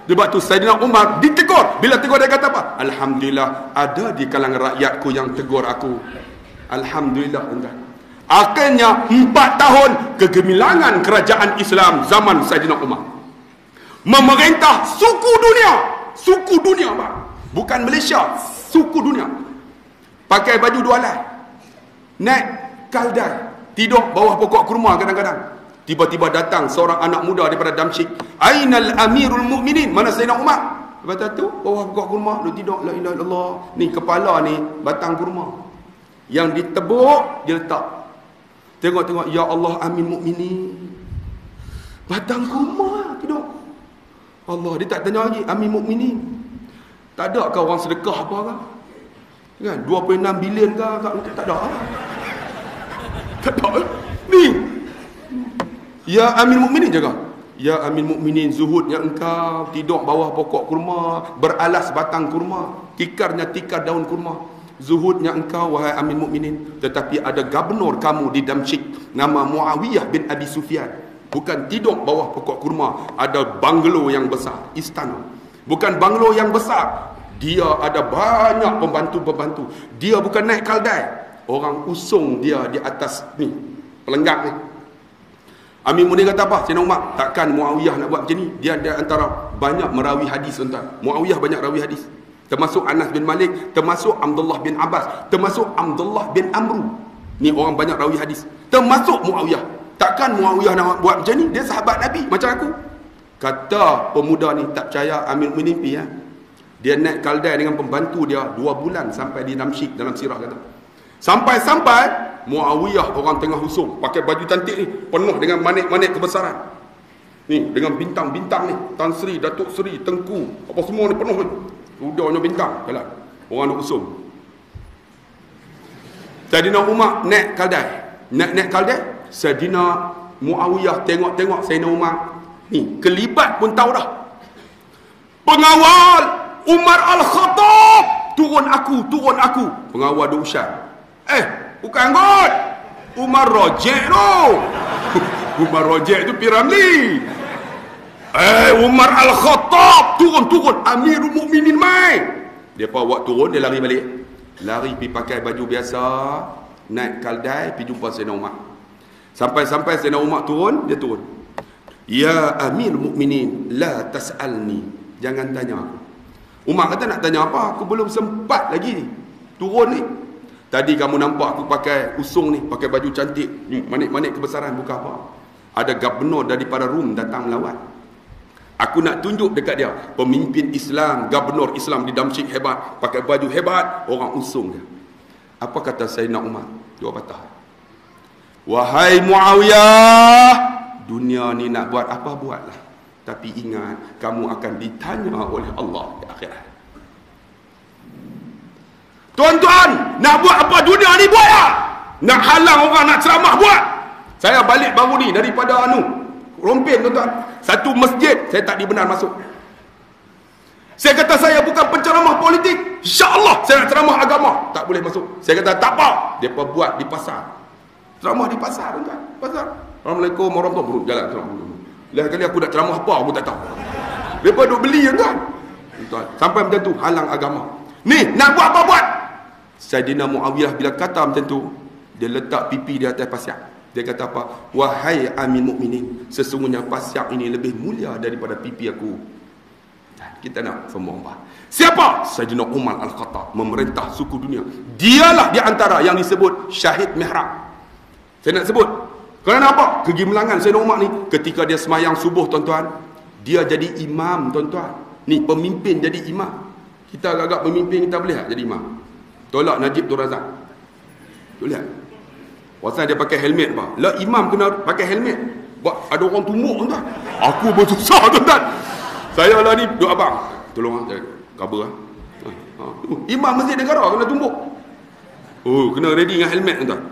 Sebab tu Saidina Umar ditegur. Bila tegur dia kata apa? Alhamdulillah ada di kalangan rakyatku yang tegur aku. Alhamdulillah. Akhirnya 4 tahun kegemilangan kerajaan Islam zaman Saidina Umar. Memerintah suku dunia. Suku dunia, Pak. Bukan Malaysia, suku dunia. Pakai baju 2 helai. Naik kaldai. Tidur bawah pokok kurma kadang-kadang. Tiba-tiba datang seorang anak muda daripada Damsyik. Ainal Amirul Mukminin? Mana Saidina Umar? Lepas tu bawah pokok kurma dia tidur. La ilaha illallah. Ni kepala ni batang kurma. Yang ditebuk dia letak. Tengok-tengok, ya Allah amin mukminin. Batang kurma tidur. Allah, dia tak tanya lagi amin mukminin. Tak ada ke orang sedekah apa ke? Kan 26 bilion ke? Tak ada. Tak ada. Ni. Ya amin mukminin jaga. Ya amin mukminin, zuhudnya engkau tidur bawah pokok kurma, beralas batang kurma, tikarnya tikar daun kurma. Zuhudnya engkau wahai amin mukminin. Tetapi ada gubernur kamu di Damsyik nama Muawiyah bin Abi Sufyan. Bukan tidur bawah pokok kurma, ada banglo yang besar, istana. Bukan banglo yang besar, dia ada banyak pembantu-pembantu. Dia bukan naik kaldai, orang usung dia di atas ni pelenggak ni. Amir Mu'min kata apa? Sayyidina Umar, takkan Muawiyah nak buat macam ni? Dia antara banyak merawi hadis tuan-tuan. Muawiyah banyak rawi hadis. Termasuk Anas bin Malik, termasuk Abdullah bin Abbas, termasuk Abdullah bin Amru. Ni orang banyak rawi hadis. Termasuk Muawiyah. Takkan Muawiyah nak buat macam ni? Dia sahabat Nabi macam aku. Kata pemuda ni tak percaya Amir Mu'minin pi ya. Dia naik kaldai dengan pembantu dia 2 bulan sampai di Damsyik dalam sirah kata. Sampai Muawiyah orang tengah husung, pakai baju cantik ni, penuh dengan manik-manik kebesaran. Ni dengan bintang-bintang ni, Tan Sri, Datuk Sri, Tengku, apa semua ni penuh ni. Udahnya bintang jalan. Orang nak usung. Saidina Umar naik kaldai. Naik kaldai, Saidina Muawiyah tengok-tengok Saidina Umar. Ni, kelibat pun tahu dah. Pengawal Umar Al-Khattab, turun aku. Pengawal dia usah. Bukan kot. Umar Rojek tu. Umar Rojek tu Piramli. Umar Al-Khattab, turun. Amirul Mukminin mai. Dia bawa turun, dia lari balik. Lari pergi pakai baju biasa, naik kaldai, pergi jumpa Sayyidina Umar. Sampai Sayyidina Umar turun, dia turun. Ya Amirul Mukminin, la tas'alni. Jangan tanya aku. Umar kata nak tanya apa? Aku belum sempat lagi turun ni. Tadi kamu nampak aku pakai usung ni, pakai baju cantik, manik-manik kebesaran, bukan apa. Ada gubernur daripada Rom datang melawat. Aku nak tunjuk dekat dia, pemimpin Islam, gubernur Islam di Damsyik hebat, pakai baju hebat, orang usung dia. Apa kata Sayyidina Umar? Dia patah. Wahai Muawiyah, dunia ni nak buat apa buatlah. Tapi ingat, kamu akan ditanya oleh Allah di akhirat. Tuan-tuan, nak buat apa dunia ni buatlah. Nak halang orang nak ceramah buat. Saya balik baru ni daripada Rompin tuan-tuan. Satu masjid saya tak dibenar masuk. Saya kata saya bukan penceramah politik. InsyaAllah saya nak ceramah agama. Tak boleh masuk. Saya kata tak apa. Dia buat di pasar. Ceramah di pasar tuan-tuan. Pasar. Assalamualaikum warahmatullahi wabarakatuh. Jalan ceramah. Lain kali aku nak ceramah apa aku tak tahu. Mereka duk beli tuan-tuan. Sampai macam tu halang agama. Ni nak buat apa buat. Saidina Muawiyah bila kata macam tu, dia letak pipi di atas pasiak. Dia kata apa? Wahai Amin Mukminin, sesungguhnya pasiak ini lebih mulia daripada pipi aku. Kita nak semua apa? Siapa? Saidina Umar Al-Khattab, memerintah suku dunia. Dialah di antara yang disebut Syahid Mihrab. Saya nak sebut. Kerana apa? Kegemilangan Saidina Umar ni ketika dia semayang subuh tuan-tuan, dia jadi imam tuan-tuan. Ni pemimpin jadi imam. Kita agak-agak pemimpin kita boleh tak jadi imam? Tolak Najib Tun Razak. Tu lihat. Pasal dia pakai helmet apa? Lah imam kena pakai helmet. Buat ada orang tumbuk tuan. Aku bersusah tuan. Saya lah ni duk abang. Tolong ah cover ah. Imam masjid negara kena tumbuk. Kena ready dengan helmet tuan.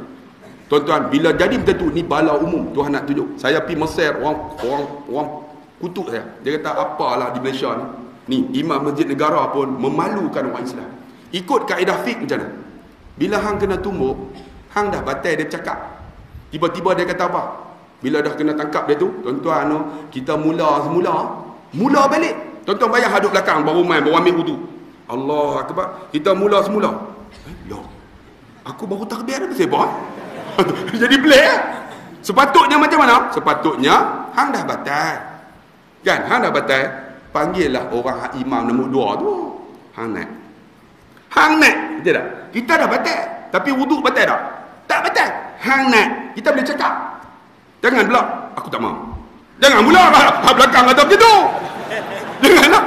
Tuan-tuan, bila jadi macam tu ni bala umum. Tuhan nak tunjuk. Saya pergi Mesir, orang kutuk saya. Dia kata apalah di Malaysia ni. Ni imam masjid negara pun memalukan orang Islam. Ikut kaedah fiqh macam mana? Bila hang kena tumbuk, hang dah batal dia cakap. Tiba-tiba dia kata apa? Bila dah kena tangkap dia tu, tuan-tuan, kita mula balik. Tuan-tuan bayar hadut belakang baru main, baru ambil wudu. Allah akbar. Kita mula semula. Loh. Aku baru takbir dah bersebab. Jadi pelik lah. Sepatutnya macam mana? Sepatutnya hang dah batal. Kan? Hang dah batal, panggillah orang imam nombor 2 tu. Hang naik. Betul tak? Kita dah batal. Tapi wuduk batal tak? Tak batal. Hang naik. Kita boleh cakap. Jangan pula, aku tak mahu. Jangan pula belakang kata macam tu. Janganlah.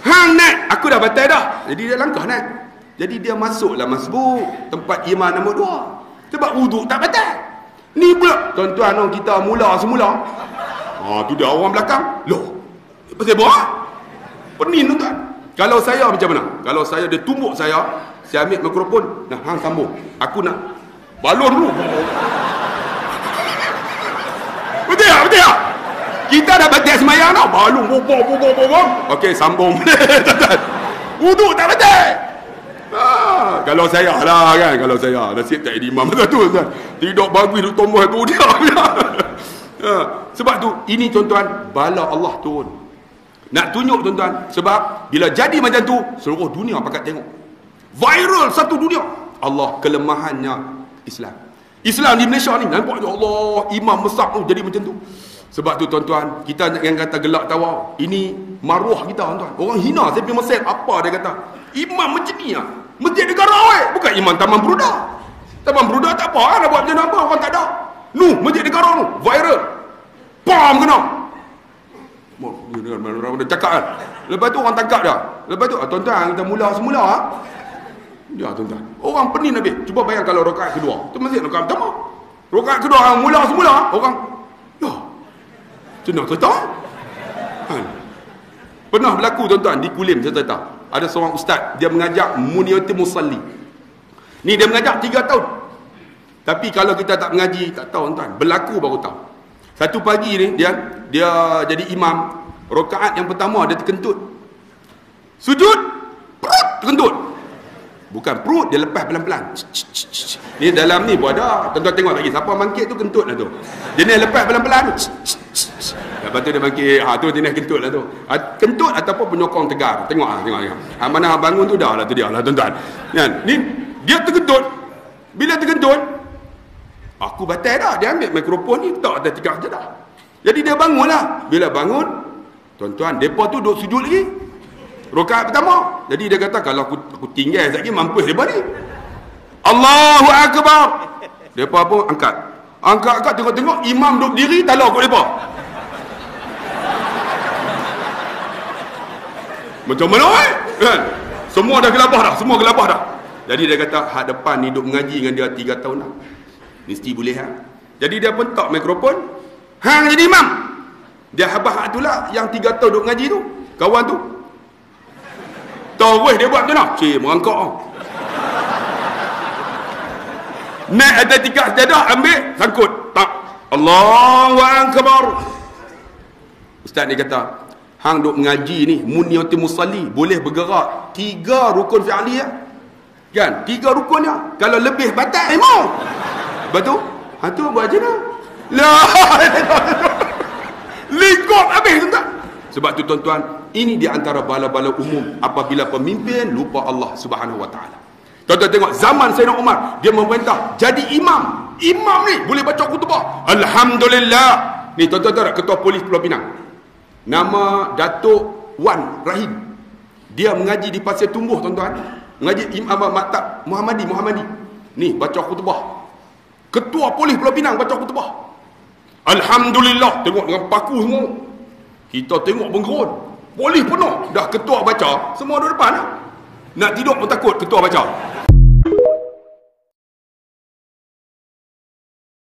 Hang naik. Aku dah batal dah. Jadi dia langkah naik. Jadi dia masuklah masbuk tempat imam nombor 2. Sebab wuduk tak batal. Ni pula tuan-tuan kita mula semula. Tu dia orang belakang. Loh. Pasal apa? Pening tuan-tuan. Kalau saya macam mana? Kalau saya dia tumbuk saya ambil mikrofon. Nah, hang sambung. Aku nak balon dulu. Betul tak? Kita dah batal semayang dah. Balon bobong. Okey, sambung. Wuduk tak batal. Kalau saya lah kan, kalau saya nasib tak jadi imam tu kan. Tidak bagus duduk tombol tu dia. Sebab tu ini tuan-tuan, bala Allah turun. Nak tunjuk tuan-tuan, sebab bila jadi macam tu seluruh dunia pakat tengok. Viral satu dunia. Allah kelemahannya Islam di Malaysia ni nampak ya Allah, imam besar tu jadi macam tu. Sebab tu tuan-tuan, kita yang kata gelak tawa, ini maruah kita tuan-tuan. Orang hina saya pergi Mesir, apa dia kata? Imam macam ni lah. Masjid negara bukan imam Taman Beruda. Taman Beruda tak apa, nak buat macam apa, orang tak ada. Masjid negara tu viral. Pam kena. Dia cakap kan. Lepas tu orang tangkap dia. Lepas tu tuan-tuan kita mula semula dia tuan-tuan. Orang pening habis. Cuba bayang kalau rakaat kedua. Tu masjid rakaat pertama. Rakaat kedua orang mula semula orang. Ya. Senang cerita. Pernah berlaku tuan-tuan di Kulim saya cerita. Ada seorang ustaz, dia mengajak Muniyatul Musalli. Ni dia mengajak 3 tahun. Tapi kalau kita tak mengaji, tak tahu tuan-tuan. Berlaku baru tahu. Satu pagi ni dia jadi imam. Rakaat yang pertama dia terkentut. Sujud, perut terkentut. Bukan perut, dia lepas pelan-pelan. Ni dalam ni pun ada. Tuan-tuan tengok lagi, siapa bangkit tu kentut lah tu. Dia ni lepas pelan-pelan. Lepas tu dia bangkit, tu jenis kentut lah tu. Kentut ataupun penyokong tegar. Tengok. Mana bangun tu dah lah, tu dia lah tuan-tuan. Ni dia terkentut. Bila terkentut, aku batal dah. Dia ambil mikrofon ni, tak atas tikar je dah. Jadi dia bangun lah. Bila bangun, tuan-tuan, mereka tu duduk sujud lagi. Rakaat pertama. Jadi dia kata, kalau aku tinggal sekejap lagi, mampus mereka ni. Allahu Akbar. Mereka pun angkat. Angkat, tengok-tengok, imam duduk diri, tak lalu kot mereka. Macam mana kan? Semua dah gelabah dah. Jadi dia kata, hak depan ni duduk mengaji dengan dia 3 tahun dah. Mesti boleh Jadi dia pun tak mikrofon. Hang jadi imam. Dia habah itulah yang 3 tahun duduk mengaji tu. Kawan tu. Tahu dia buat macam mana? Merangkak. Naik atas tikar sejadah, ambil, sangkut. Tak. Allahu Akbar. Ustaz ni kata, hang duk mengaji ni, Muniyatul Musalli, boleh bergerak 3 rukun fi'li kan? 3 rukunnya. Kalau lebih batal mau. Betul? Tu buat je dah. Lingkup habis tuan-tuan. Sebab tu tuan-tuan, ini di antara bala-bala umum apabila pemimpin lupa Allah Subhanahu Wa Taala. Tuan-tuan tengok zaman Sayyidina Umar, dia memerintah jadi imam. Imam ni boleh baca khutbah. Alhamdulillah. Ni tuan-tuan tahu ketua polis Pulau Pinang. Nama Datuk Wan Rahim. Dia mengaji di Pasir Tumbuh tuan-tuan. Mengaji Imam Maktab Muhammadi. Ni baca khutbah. Ketua polis Pulau Pinang baca khutbah. Alhamdulillah. Tengok dengan paku semua. Kita tengok bergerun. Polis penuh. Dah ketua baca, semua duduk depan lah. Nak tidur pun takut ketua baca.